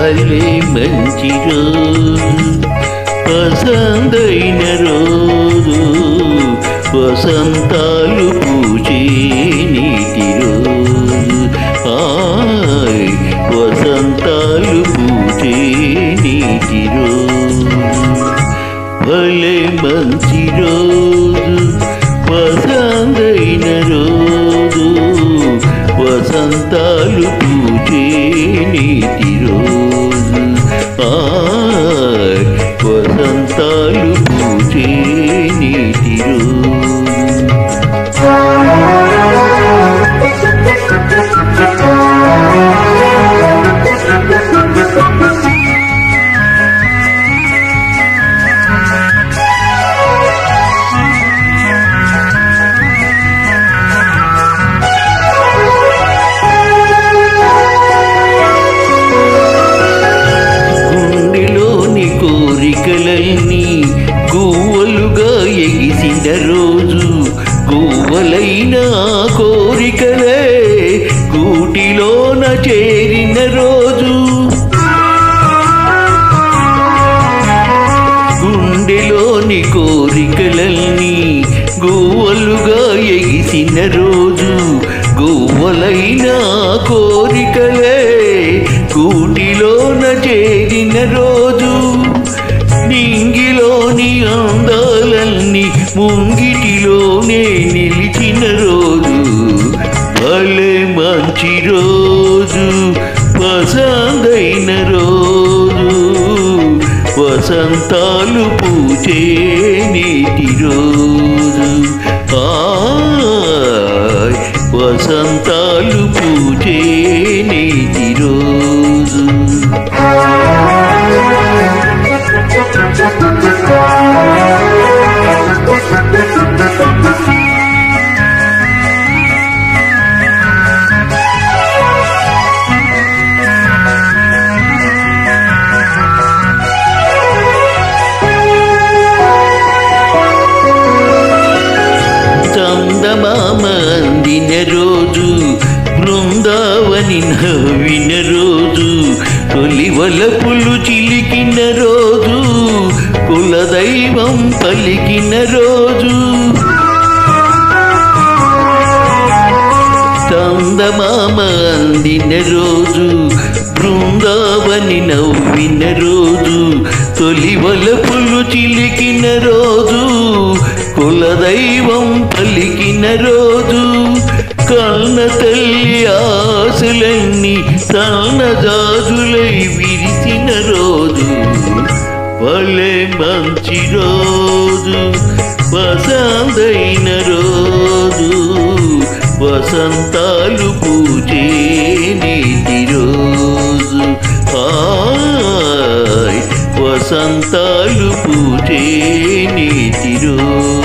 భలే మంచి రోజు పసందైన రోజు వసంతాలు పూచే నీటి రోజు వసంతాలు పూచే నీటి రోజు భలే మంచి రోజు పసందైన రోజు వసంతాలు పూచే నీటి రోజు వసంతాలు పూచే నీటి రోజు కోరికలన్నీ గువ్వలుగా ఎగిసిన రోజు గువ్వలైన కోరికలే గూటిలోన చేరిన రోజు గుండెలోని కోరికలన్నీ గువ్వలుగా ఎగిసిన రోజు గువ్వలైన కోరికలే గూటిలోన చేరిన రోజు నింగిలోని అందాలన్నీ ముంగిటిలోనే నిలిచిన రోజు భలే మంచి రోజు పసందైన రోజు వసంతాలు పూచే నీటి రోజు వసంతాలు పూచే నీటి రోజు చందమామ అందిన రోజు బృందావని నవ్విన రోజు తొలి వలపులు చిలికిన రోజు కులదైవం పలికిన రోజు చందమామ అందిన రోజు బృందావని నవ్విన రోజు తొలి వలపులు చిలికిన రోజు కులదైవం పలికిన రోజు కన్న తల్లి ఆశలన్నీ సన్నజాజులై విరిసిన రోజు భలే మంచి రోజు పసందైన రోజు వసంతాలు పూచే నీటి రోజు వసంతాలు పూచే నీటి రోజు